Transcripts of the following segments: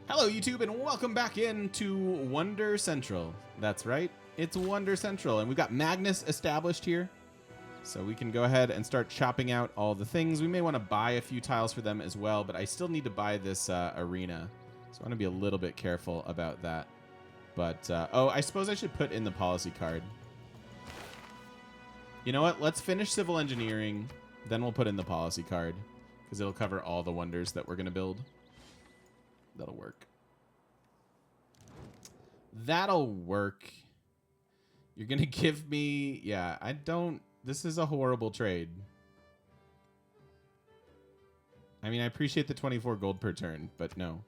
Hello, YouTube, and welcome back into Wonder Central. That's right, it's Wonder Central, and we've got Magnus established here. So we can go ahead and start chopping out all the things. We may want to buy a few tiles for them as well, but I still need to buy this arena. So I want to be a little bit careful about that. But, oh, I suppose I should put in the policy card. You know what? Let's finish civil engineering, then we'll put in the policy card, because it'll cover all the wonders that we're going to build. That'll work. That'll work. You're going to give me... Yeah, I don't... This is a horrible trade. I mean, I appreciate the 24 gold per turn, but no.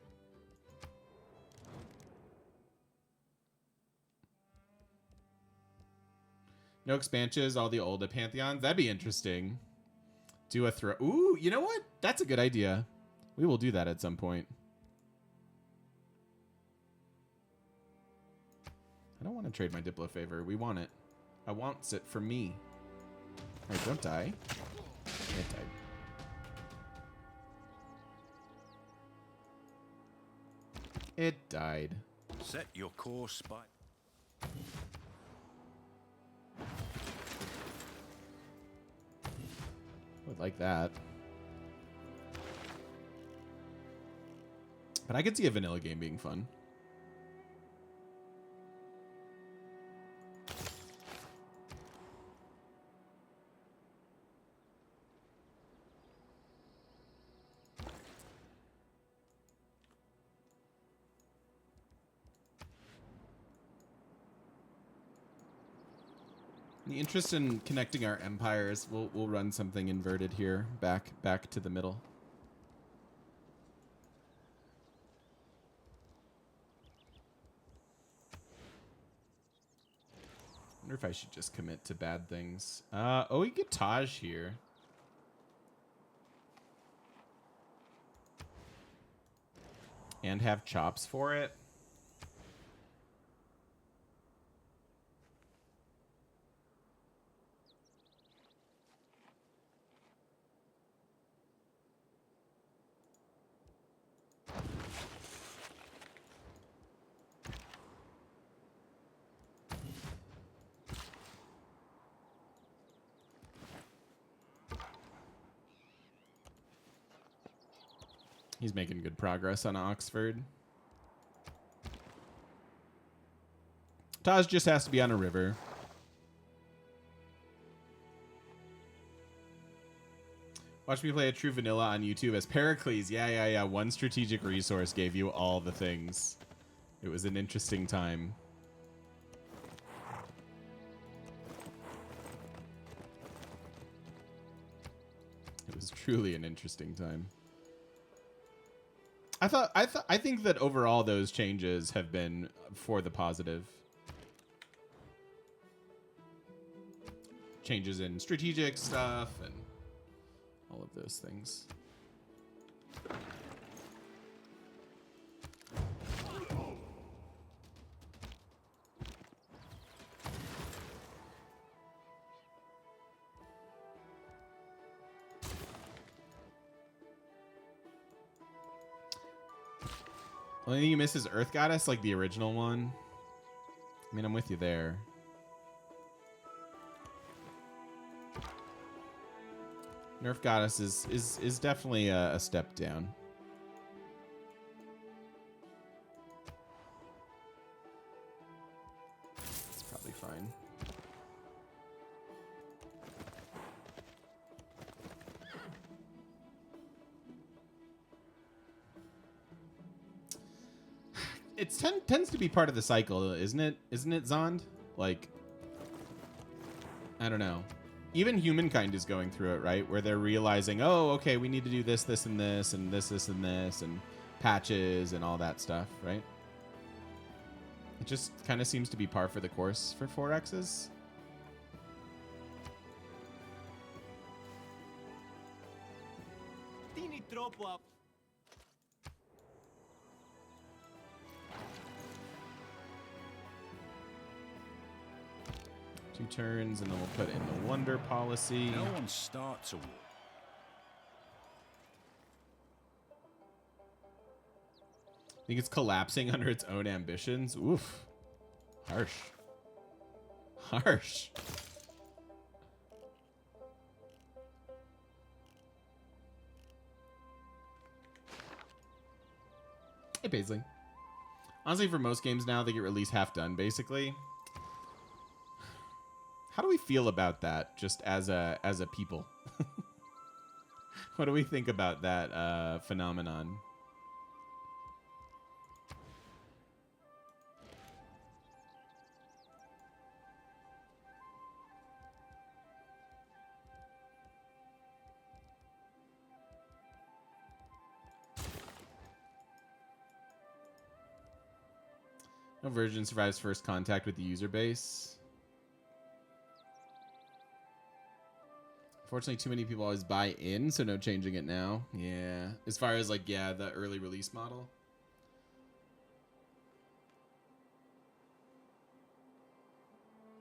No expansions, all the old Pantheons. That'd be interesting. Do a throw. Ooh, you know what? That's a good idea. We will do that at some point. I don't want to trade my Diplo favor. We want it. I want it for me. All right, don't die. It died. It died. Set your course by... Would like that. But I could see a vanilla game being fun. In the interest in connecting our empires, we'll run something inverted here, back to the middle. I wonder if I should just commit to bad things. Oh, we get Taj here. And have chops for it. He's making good progress on Oxford. Taj just has to be on a river. Watch me play a true vanilla on YouTube as Pericles. Yeah. One strategic resource gave you all the things. It was an interesting time. It was truly an interesting time. I think that overall those changes have been for the positive. Changes in strategic stuff and all of those things. Only thing you miss is Earth Goddess, like the original one. I mean, I'm with you there. Nerf Goddess is definitely a step down. It's probably fine. It tends to be part of the cycle, isn't it? Isn't it, Zond? Like, I don't know. Even humankind is going through it, right? Where they're realizing, oh, okay, we need to do this, this, and this, and this, and this, and patches and all that stuff, right? It just kind of seems to be par for the course for 4Xs. Two turns, and then we'll put in the wonder policy. No one starts a war. Think it's collapsing under its own ambitions? Oof. Harsh. Harsh. Hey, Paisley. Honestly, for most games now, they get released half done, basically. How do we feel about that, just as a people? What do we think about that phenomenon? No version survives first contact with the user base. Unfortunately, too many people always buy in, so no changing it now. Yeah. As far as, like, yeah, the early release model.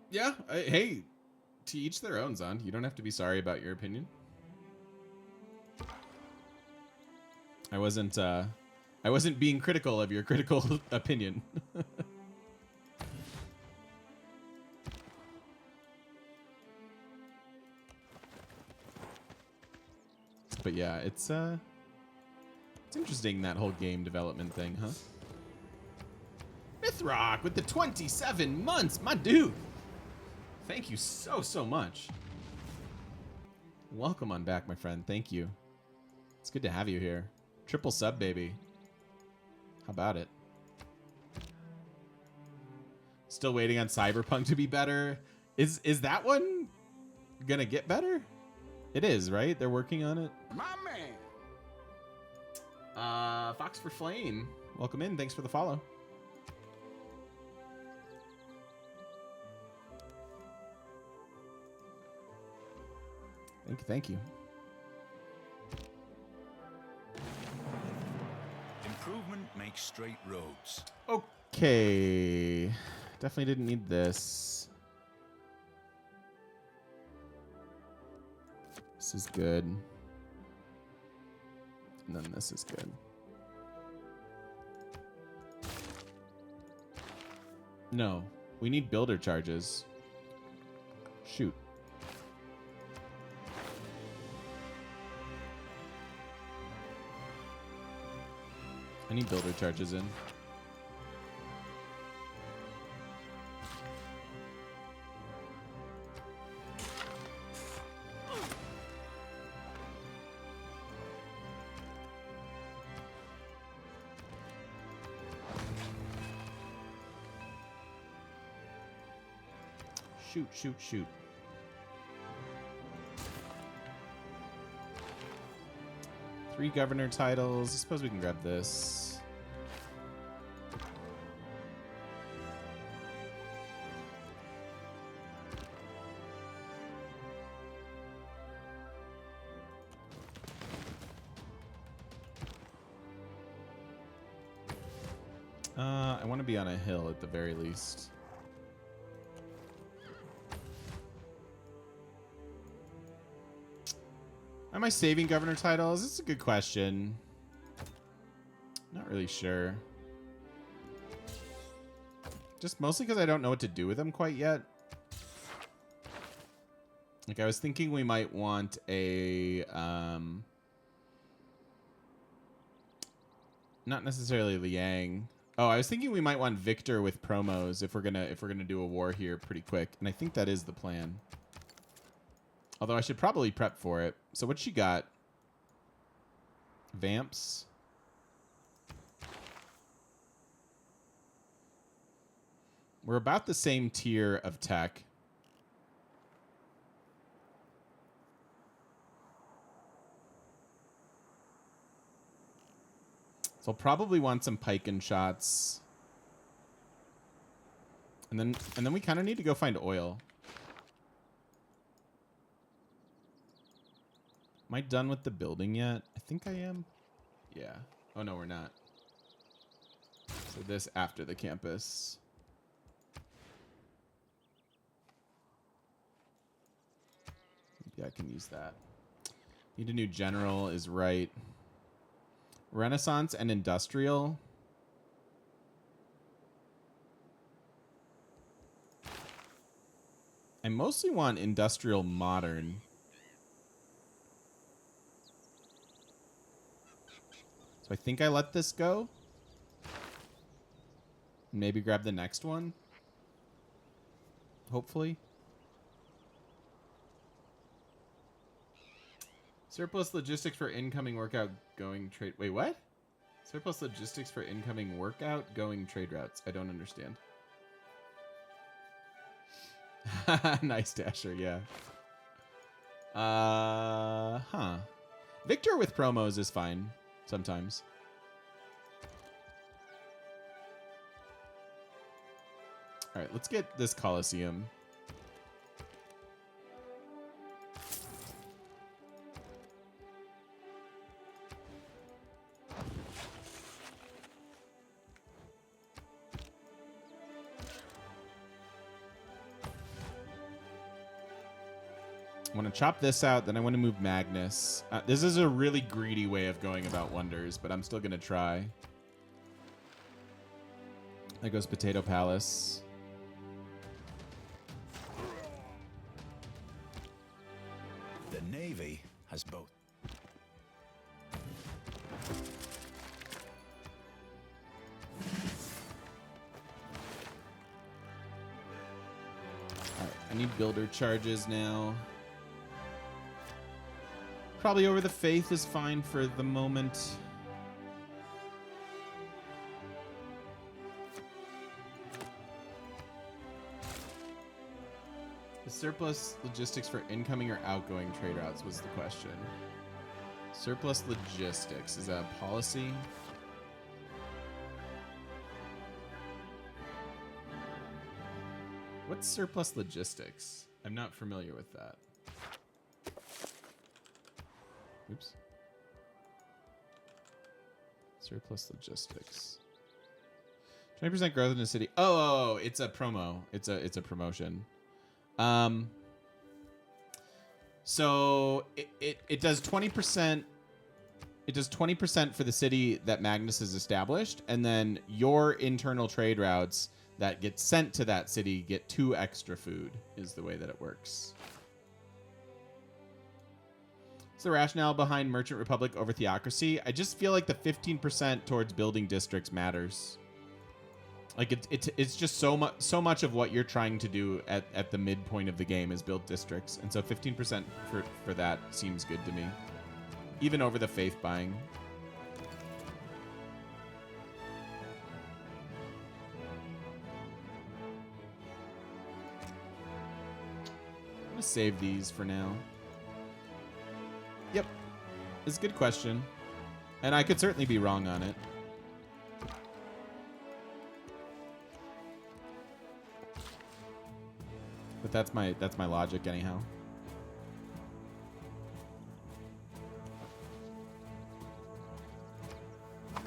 Yeah. Hey, to each their own, Zond. You don't have to be sorry about your opinion. I wasn't being critical of your critical opinion. But yeah, it's interesting, that whole game development thing, huh? Mythrock with the 27 months, my dude. Thank you so much. Welcome on back, my friend. Thank you. It's good to have you here. Triple sub, baby. How about it? Still waiting on Cyberpunk to be better. Is that one gonna get better? It is, right? They're working on it. My man. Fox for Flame. Welcome in. Thanks for the follow. Thank you. Improvement makes straight roads. Okay. Definitely didn't need this. This is good. And then this is good. No. We need builder charges. Shoot. I need builder charges in. Shoot. 3 governor titles. I suppose we can grab this. I want to be on a hill at the very least. Am I saving governor titles? This is a good question. Not really sure. Just mostly because I don't know what to do with them quite yet. Like, I was thinking we might want a not necessarily Liang. Oh, I was thinking we might want Victor with promos if we're gonna do a war here pretty quick, and I think that is the plan. Although I should probably prep for it. So what she got? Vamps. We're about the same tier of tech. So I'll probably want some Piken shots. And then we kind of need to go find oil. Am I done with the building yet? I think I am. Yeah. Oh, no, we're not. So this after the campus. Maybe I can use that. Need a new general is right. Renaissance and industrial. I mostly want industrial modern. So I think I let this go. Maybe grab the next one. Hopefully. Surplus logistics for incoming workout going trade. Wait, what? Surplus logistics for incoming workout going trade routes. I don't understand. Nice, Dasher, yeah. Huh. Victor with promos is fine sometimes. All right, let's get this Coliseum. I want to chop this out, then I want to move Magnus. This is a really greedy way of going about wonders, but I'm still going to try. There goes Potato Palace. The Navy has both. All right, I need builder charges now. Probably over the faith is fine for the moment. The surplus logistics for incoming or outgoing trade routes was the question. Surplus logistics, is that a policy? What's surplus logistics? I'm not familiar with that. Oops. Surplus logistics. 20% growth in the city. Oh, it's a promo. It's a promotion. So it does 20%. It does 20% for the city that Magnus has established, and then your internal trade routes that get sent to that city get 2 extra food. Is the way that it works. The rationale behind Merchant Republic over Theocracy. I just feel like the 15% towards building districts matters. Like it's just so much of what you're trying to do at the midpoint of the game is build districts, and so 15% for that seems good to me, even over the faith buying. I'm gonna save these for now. Yep. It's a good question. And I could certainly be wrong on it. But that's my logic anyhow. All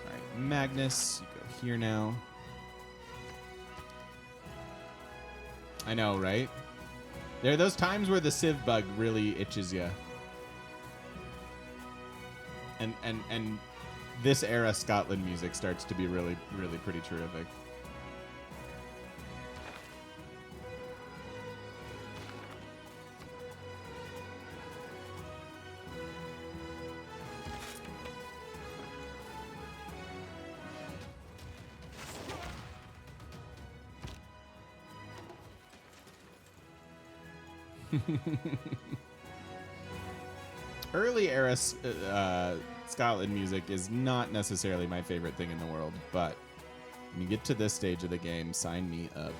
right, Magnus, you go here now. I know, right? There are those times where the Civ bug really itches you. And this era Scotland music starts to be really, really pretty terrific. Early era Scotland music is not necessarily my favorite thing in the world, but when you get to this stage of the game, sign me up.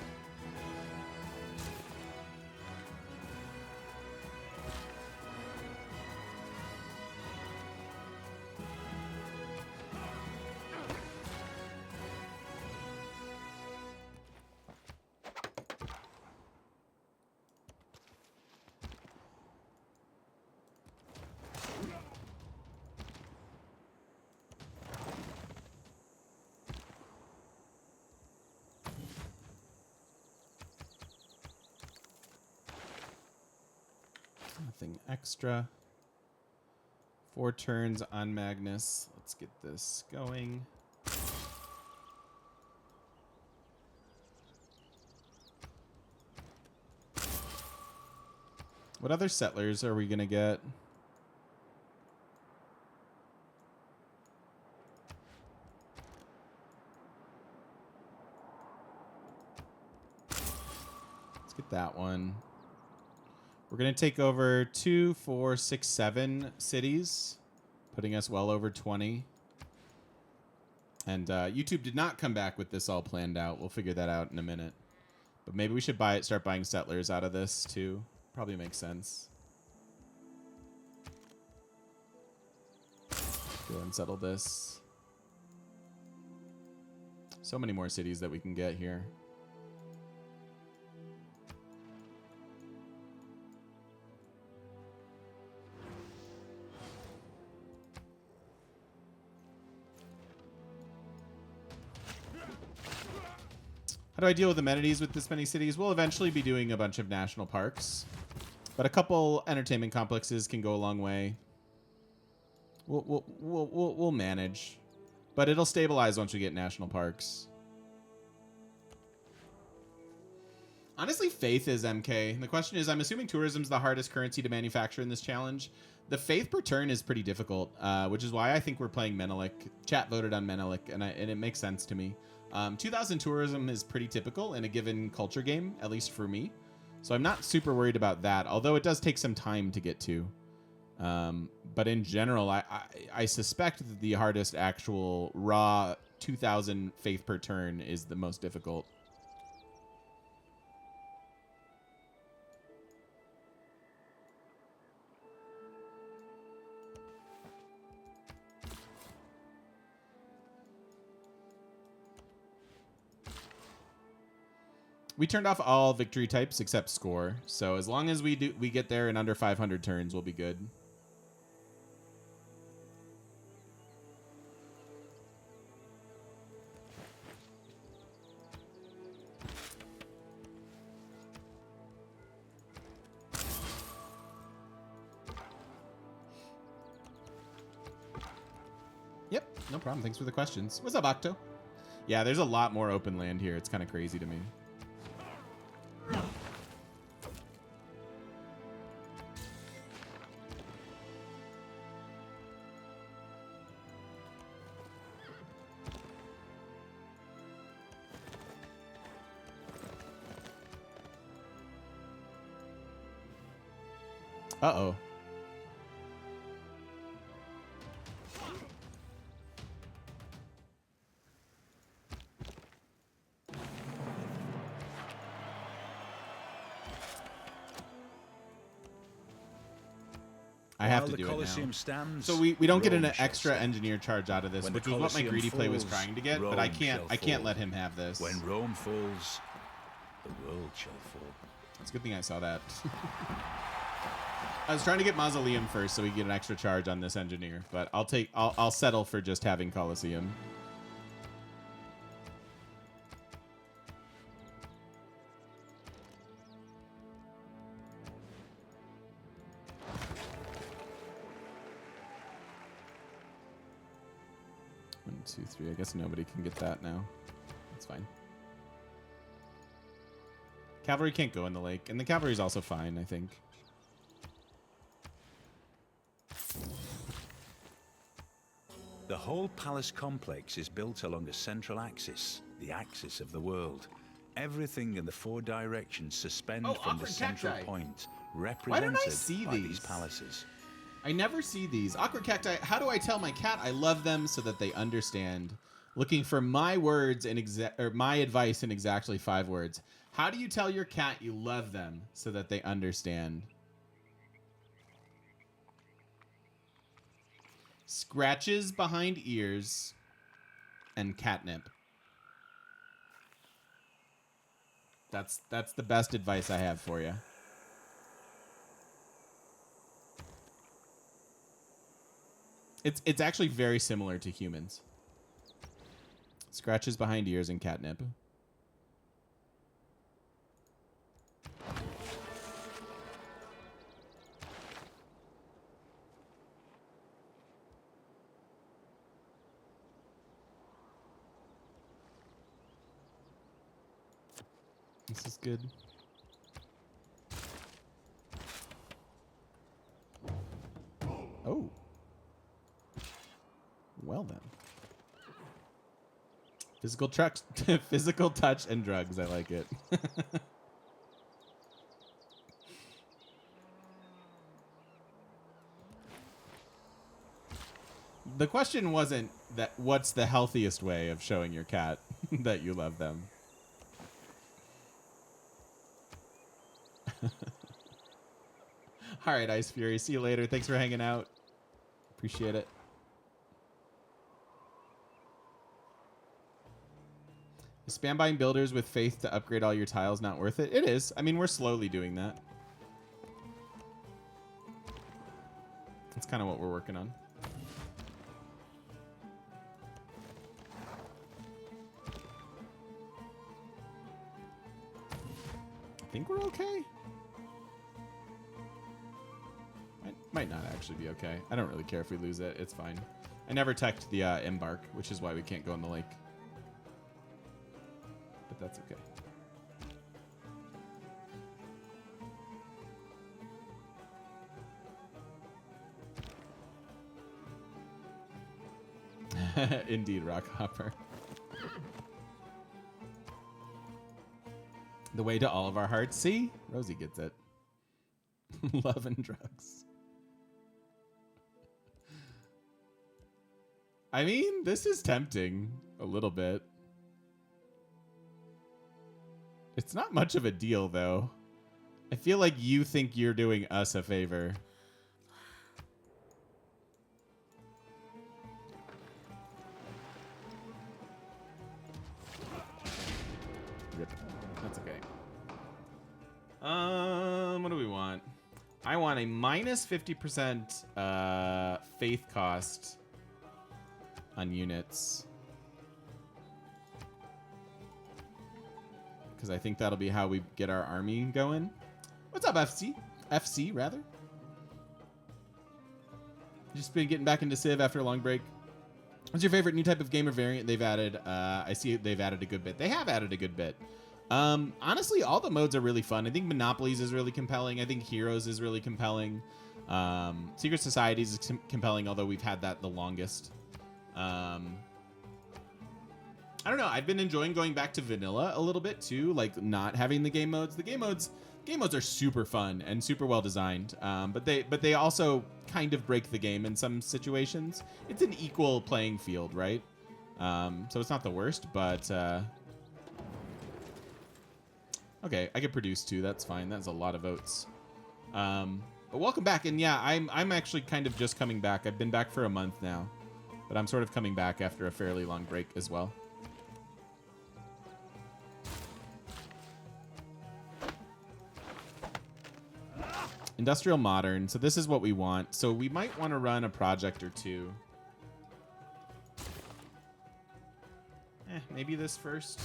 Nothing extra. 4 turns on Magnus. Let's get this going. What other settlers are we going to get? Let's get that one. We're going to take over 2, 4, 6, 7 cities, putting us well over 20. And YouTube did not come back with this all planned out. We'll figure that out in a minute. But maybe we should start buying settlers out of this too. Probably makes sense. Go and settle this. So many more cities that we can get here. How do I deal with amenities with this many cities? We'll eventually be doing a bunch of national parks, but a couple entertainment complexes can go a long way. We'll manage, but it'll stabilize once we get national parks. Honestly, faith is MK. The question is, I'm assuming tourism's the hardest currency to manufacture in this challenge. The faith per turn is pretty difficult, which is why I think we're playing Menelik. Chat voted on Menelik, and it makes sense to me. 2000 tourism is pretty typical in a given culture game, at least for me. So I'm not super worried about that, although it does take some time to get to. But in general, I suspect that the hardest actual raw 2000 faith per turn is the most difficult. We turned off all victory types except score. So as long as we get there in under 500 turns, we'll be good. Yep, no problem. Thanks for the questions. What's up, Octo? Yeah, there's a lot more open land here. It's kind of crazy to me. Uh-oh. I have to do it now. So we don't get an extra engineer charge out of this, which was what my greedy play was trying to get, but I can't let him have this. When Rome falls, the world shall fall. It's a good thing I saw that. I was trying to get Mausoleum first so we get an extra charge on this engineer, but I'll settle for just having Colosseum. One, two, three. I guess nobody can get that now. That's fine. Cavalry can't go in the lake, and the cavalry's also fine, I think. The whole palace complex is built along a central axis, the axis of the world. Everything in the 4 directions suspend from the central point, represented by these palaces. I never see these. Awkward cacti, how do I tell my cat I love them so that they understand? Looking for my words or my advice in exactly 5 words. How do you tell your cat you love them so that they understand? Scratches behind ears and catnip. That's the best advice I have for you. It's actually very similar to humans. Scratches behind ears and catnip. This is good. Oh. Well then. Physical physical touch and drugs. I like it. The question wasn't that what's the healthiest way of showing your cat that you love them. All right, Ice Fury. See you later. Thanks for hanging out. Appreciate it. Is spam buying builders with faith to upgrade all your tiles not worth it? It is. I mean, we're slowly doing that. That's kind of what we're working on. I think we're okay. Might not actually be okay. I don't really care if we lose it. It's fine. I never teched the embark, which is why we can't go in the lake. But that's okay. Indeed, Rockhopper. The way to all of our hearts. See? Rosie gets it. Love and drugs. I mean, this is tempting a little bit. It's not much of a deal, though. I feel like you think you're doing us a favor. Rip. That's okay. What do we want? I want a minus 50% faith cost on units. Because I think that'll be how we get our army going. What's up, FC? FC, rather. Just been getting back into Civ after a long break. What's your favorite new type of game or variant they've added? I see they've added a good bit. They have added a good bit. Honestly, all the modes are really fun. I think Monopolies is really compelling. I think Heroes is really compelling. Secret Societies is compelling, although we've had that the longest. I don't know. I've been enjoying going back to vanilla a little bit too, like not having the game modes. The game modes are super fun and super well designed, but they also kind of break the game in some situations. It's an equal playing field, right? So it's not the worst, but okay, I could produce 2. That's fine. That's a lot of votes. But welcome back, and yeah, I'm actually kind of just coming back. I've been back for a month now, but I'm sort of coming back after a fairly long break as well. Industrial modern. So this is what we want. So we might want to run a project or 2. Maybe this first.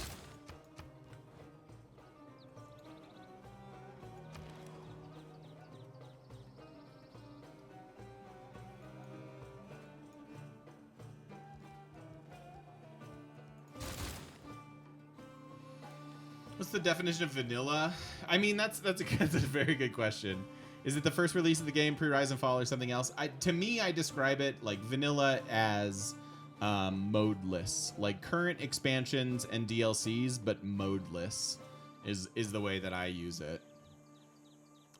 What's the definition of vanilla? I mean, that's a very good question. Is it the first release of the game, pre-Rise and Fall, or something else? To me, I describe it like vanilla as modeless, like current expansions and DLCs, but modeless is the way that I use it.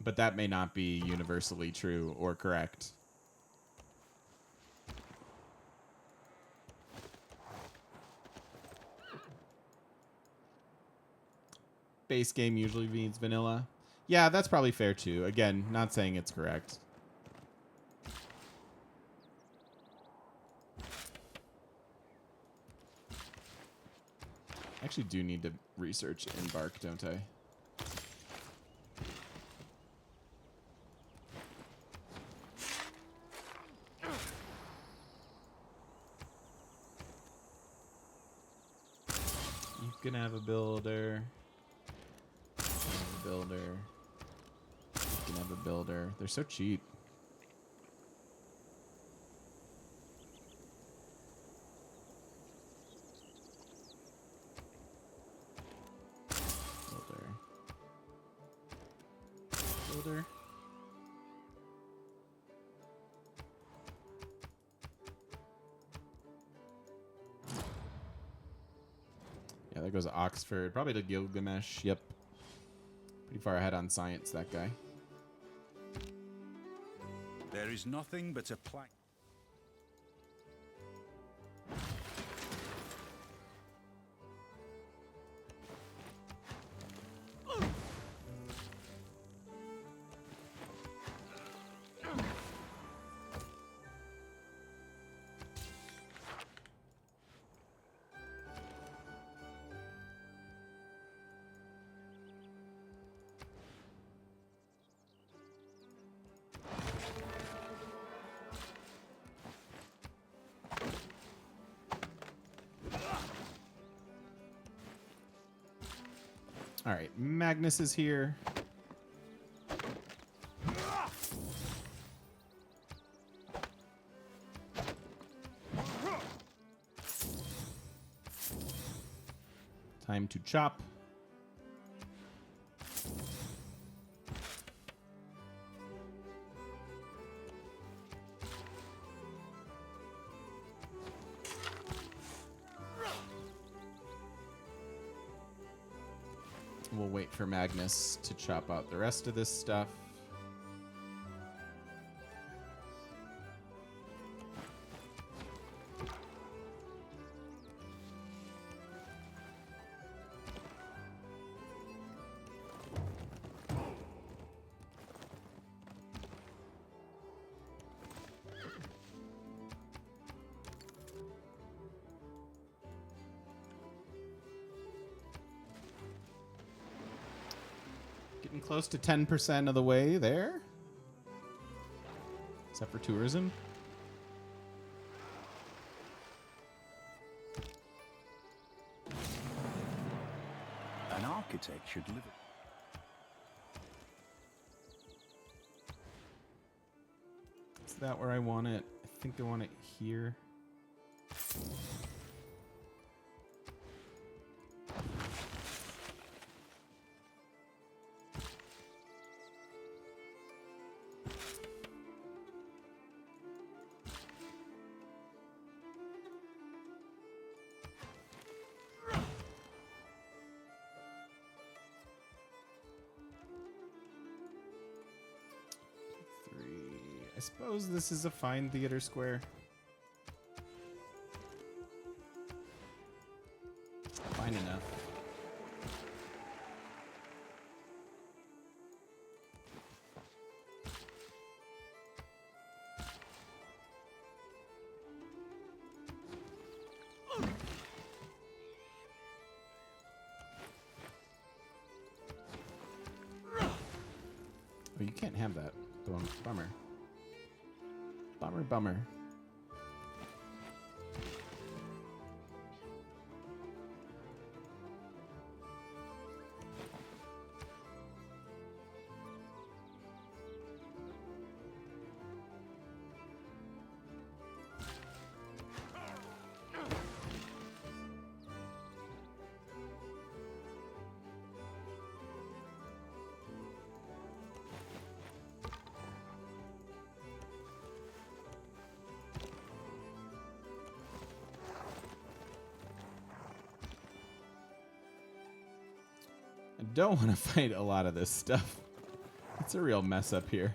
But that may not be universally true or correct. Base game usually means vanilla. Yeah, that's probably fair too. Again, not saying it's correct. I actually do need to research Embark, don't I? You can have a builder. Builder. You can have a builder. They're so cheap. Builder. That goes to Oxford. Probably to Gilgamesh. Yep. Pretty far ahead on science, that guy. There is nothing but a plaque. All right, Magnus is here. Time to chop. We'll wait for Magnus to chop out the rest of this stuff. Getting close to 10% of the way there. Except for tourism. An architect should live it. Is that where I want it? I think I want it here. I suppose this is a fine theater square. Fine enough. Oh, you can't have that. Bummer. Bummer. I don't want to fight a lot of this stuff. It's a real mess up here.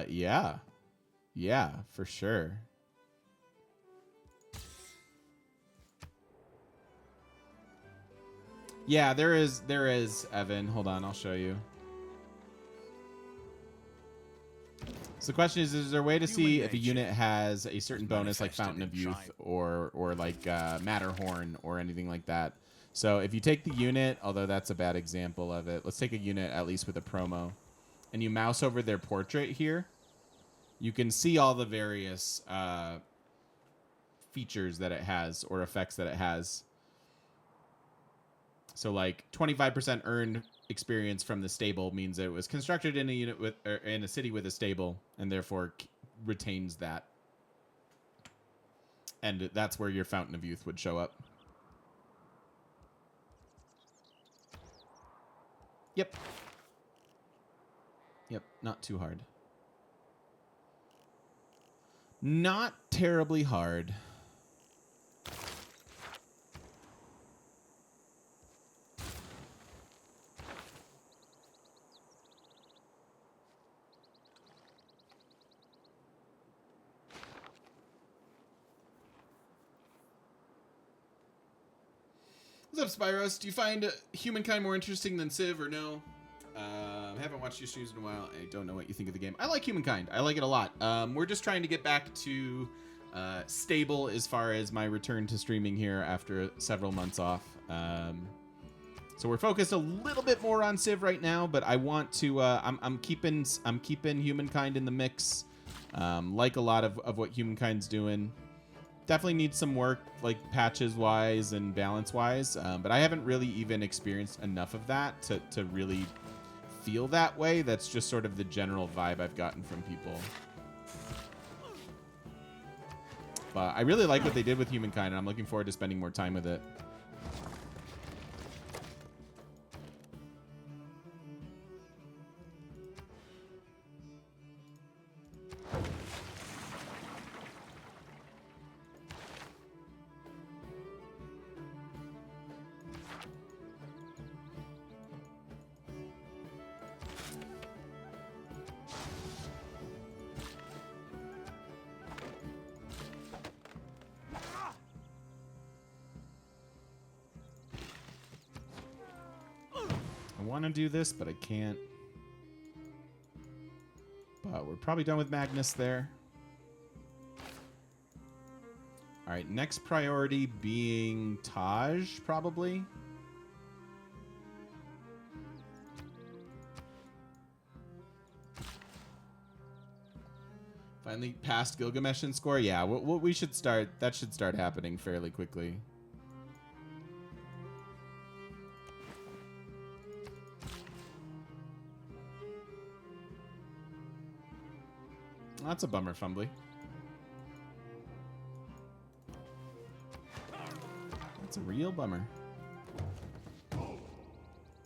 Yeah. Yeah, for sure. Yeah, there is, Evan. Hold on, I'll show you. So the question is there a way to see if a unit has a certain bonus like Fountain of Youth or like Matterhorn or anything like that? So if you take the unit, although that's a bad example of it, let's take a unit at least with a promo, and you mouse over their portrait here, you can see all the various features that it has or effects that it has. So like 25% earned experience from the stable means it was constructed in a unit with, or in a city with a stable, and therefore retains that. And that's where your Fountain of Youth would show up. Yep. Yep, not too hard. Not terribly hard. What's up, Spyros? Do you find Humankind more interesting than Civ or no? I haven't watched your streams in a while. I don't know what you think of the game. I like Humankind. I like it a lot. We're just trying to get back to stable as far as my return to streaming here after several months off. So we're focused a little bit more on Civ right now, but I want to. I'm keeping Humankind in the mix. Like a lot of what Humankind's doing. Definitely needs some work, like patches wise and balance wise, but I haven't really even experienced enough of that to really feel that way. That's just sort of the general vibe I've gotten from people. But I really like what they did with Humankind, and I'm looking forward to spending more time with it. I want to do this, but I can't. But we're probably done with Magnus there. All right, next priority being Taj, probably. Finally passed Gilgamesh in score? Yeah, we should start. That should start happening fairly quickly. That's a bummer, Fumbly. That's a real bummer.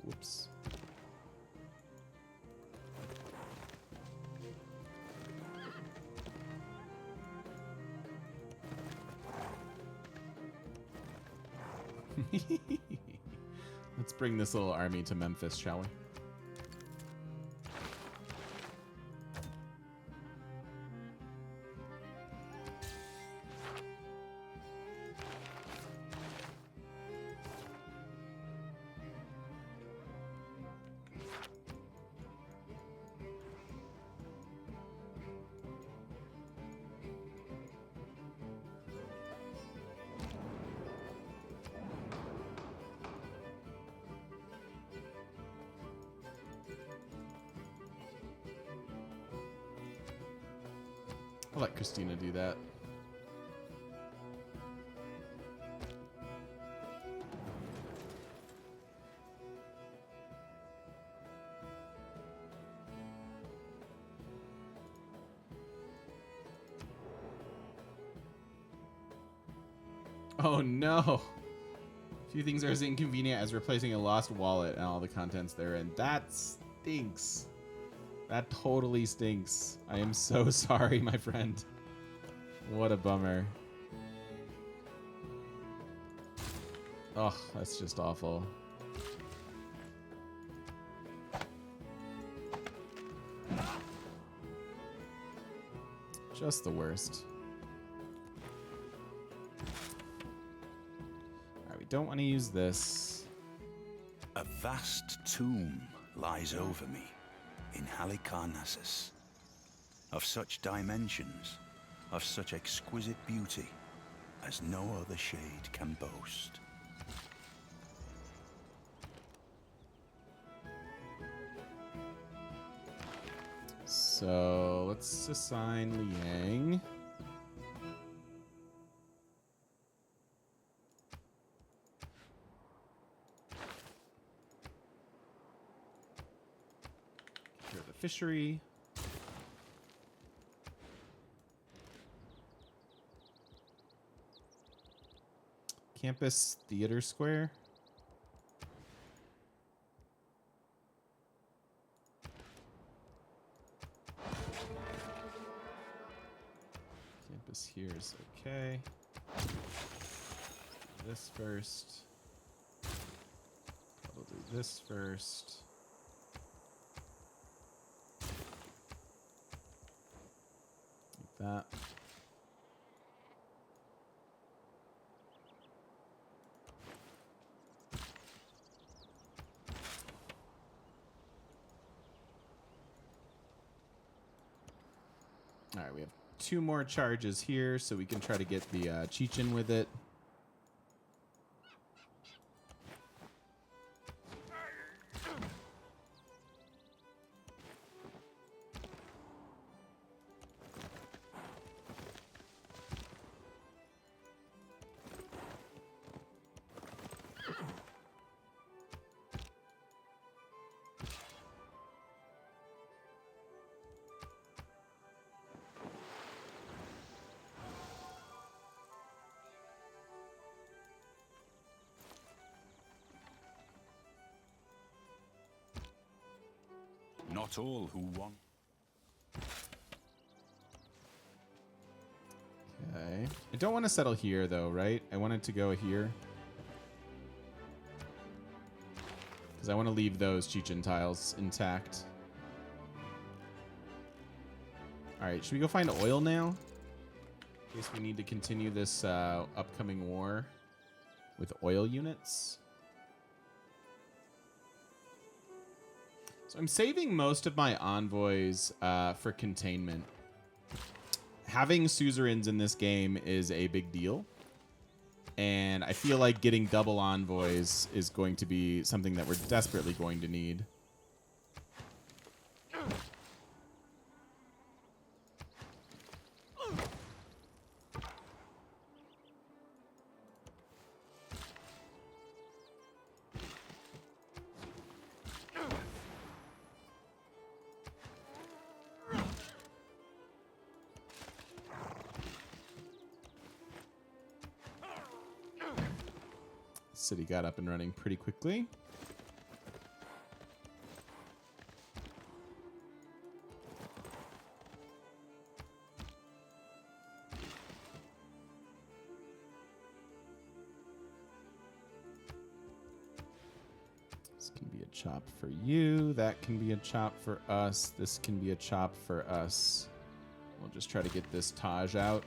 Whoops. Let's bring this little army to Memphis, shall we? I'll let Christina do that. Oh no! Few things are as inconvenient as replacing a lost wallet and all the contents therein. That stinks. That totally stinks. I am so sorry, my friend. What a bummer. Oh, that's just awful. Just the worst. Alright, we don't want to use this. A vast tomb lies over me in Halicarnassus, of such dimensions, of such exquisite beauty, as no other shade can boast. So let's assign Liang. Here, the fishery. Campus Theater Square. Campus here is okay. This first. Probably this first. Like that. All right, we have 2 more charges here, so we can try to get the Chechen with it. Not all who want. Okay. I don't want to settle here, though, right? I wanted to go here. Because I want to leave those Chechen tiles intact. Alright, should we go find oil now? In case we need to continue this upcoming war with oil units. So I'm saving most of my envoys for containment. Having suzerains in this game is a big deal. And I feel like getting double envoys is going to be something that we're desperately going to need. City got up and running pretty quickly. This can be a chop for you. That can be a chop for us. This can be a chop for us. We'll just try to get this Taj out.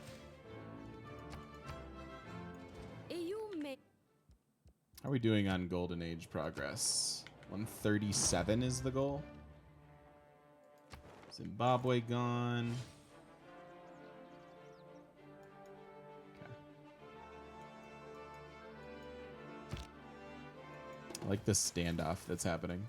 How are we doing on Golden Age progress? 137 is the goal. Zimbabwe gone. Okay. I like this standoff that's happening.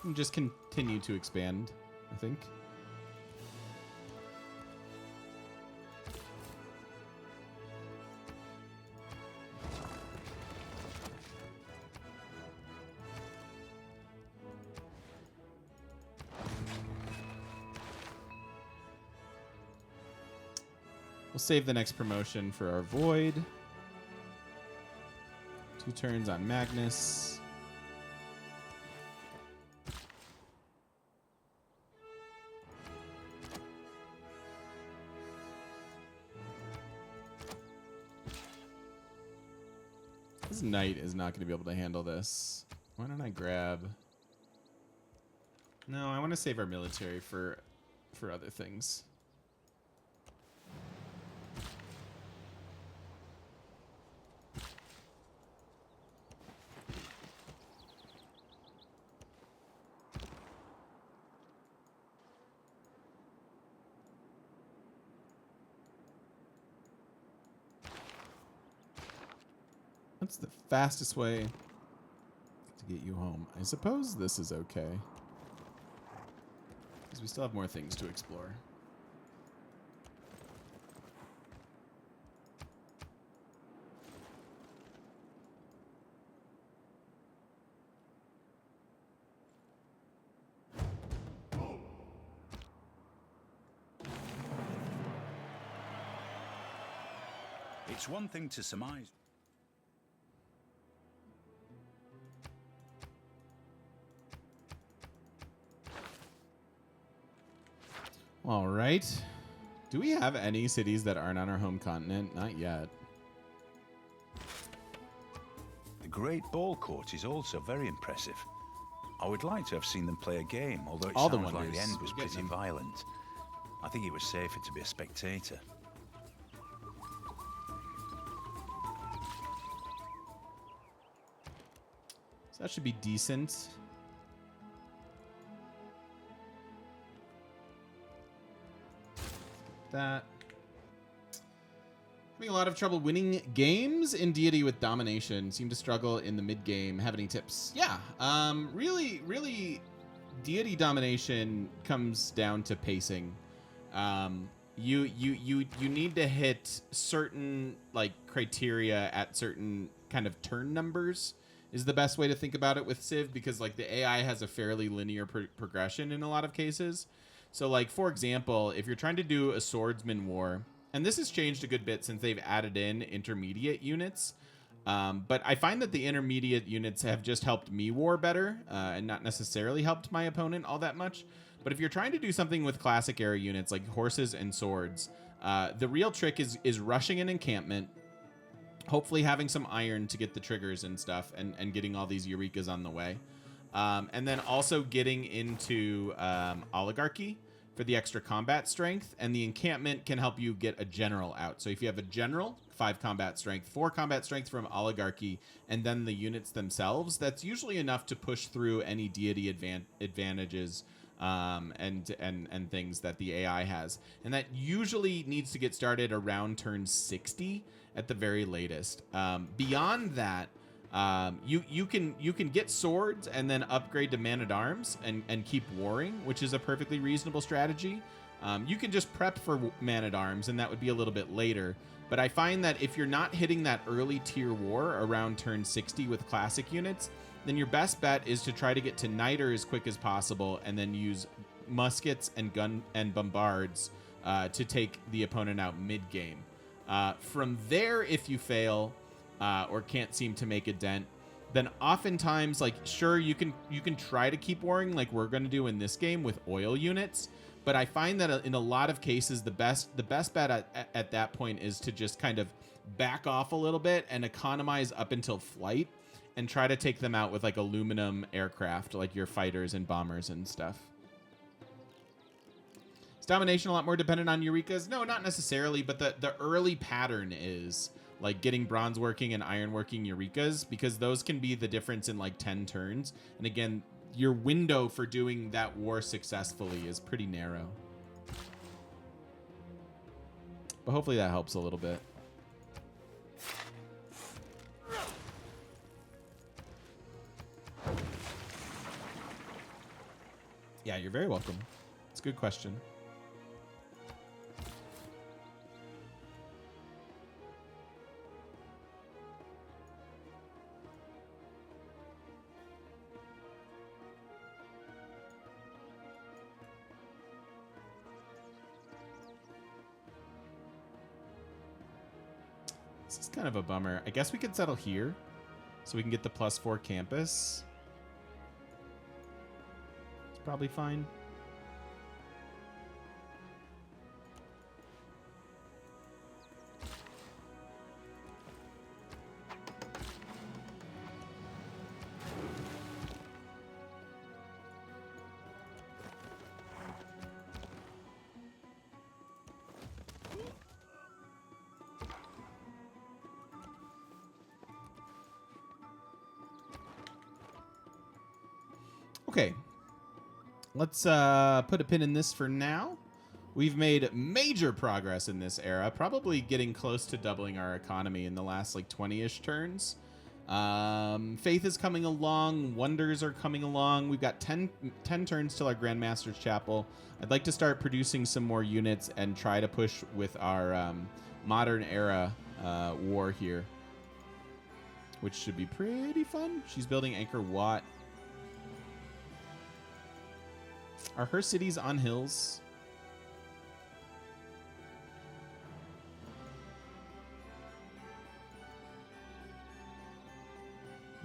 And just continue to expand, I think. We'll save the next promotion for our Void. 2 turns on Magnus. This knight is not going to be able to handle this. Why don't I grab... No, I want to save our military for other things. What's the fastest way to get you home? I suppose this is okay. Because we still have more things to explore. It's one thing to surmise. All right. Do we have any cities that aren't on our home continent? Not yet. The Great Ball Court is also very impressive. I would like to have seen them play a game, although it All the sounds like the wonders. end was We're getting pretty them. violent. I think it was safer to be a spectator. So that should be decent. That. Having a lot of trouble winning games in Deity with Domination. Seem to struggle in the mid game. Have any tips? Yeah. Really, Deity Domination comes down to pacing. You need to hit certain like criteria at certain kind of turn numbers. Is the best way to think about it with Civ, because like the AI has a fairly linear progression in a lot of cases. So like, for example, if you're trying to do a swordsman war, and this has changed a good bit since they've added in intermediate units, but I find that the intermediate units have just helped me war better and not necessarily helped my opponent all that much. But if you're trying to do something with classic era units like horses and swords, the real trick is rushing an encampment, hopefully having some iron to get the triggers and stuff, and getting all these Eurekas on the way. And then also getting into Oligarchy for the extra combat strength. And the encampment can help you get a general out. So if you have a general, 5 combat strength, 4 combat strength from Oligarchy, and then the units themselves, that's usually enough to push through any deity advantages and things that the AI has. And that usually needs to get started around turn 60 at the very latest. Beyond that, you can get swords and then upgrade to man-at-arms and keep warring, which is a perfectly reasonable strategy. You can just prep for man-at-arms, and that would be a little bit later. But I find that if you're not hitting that early tier war around turn 60 with classic units, then your best bet is to try to get to Niter as quick as possible and then use muskets and gun and bombards to take the opponent out mid-game. From there, if you fail or can't seem to make a dent, then oftentimes, like, sure, you can try to keep warring like we're going to do in this game with oil units. But I find that in a lot of cases, the best bet at that point is to just kind of back off a little bit and economize up until flight and try to take them out with like aluminum aircraft, like your fighters and bombers and stuff. Is domination a lot more dependent on Eurekas? No, not necessarily, but the early pattern is like getting bronze working and iron working Eurekas, because those can be the difference in like 10 turns. And again, your window for doing that war successfully is pretty narrow. But hopefully that helps a little bit. Yeah, you're very welcome. It's a good question. This is kind of a bummer. I guess we could settle here so we can get the +4 campus. It's probably fine. Okay, let's put a pin in this for now. We've made major progress in this era, probably getting close to doubling our economy in the last like 20-ish turns. Faith is coming along. Wonders are coming along. We've got 10 turns till our Grandmaster's Chapel. I'd like to start producing some more units and try to push with our modern era war here, which should be pretty fun. She's building Anchor Wat. Are her cities on hills?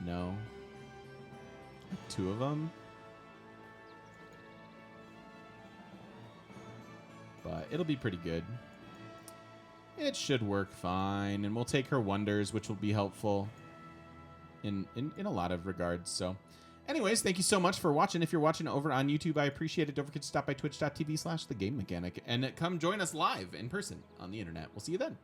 No. 2 of them. But it'll be pretty good. It should work fine. And we'll take her wonders, which will be helpful in a lot of regards. So anyways, thank you so much for watching. If you're watching over on YouTube, I appreciate it. Don't forget to stop by twitch.tv/thegamemechanic and come join us live in person on the internet. We'll see you then.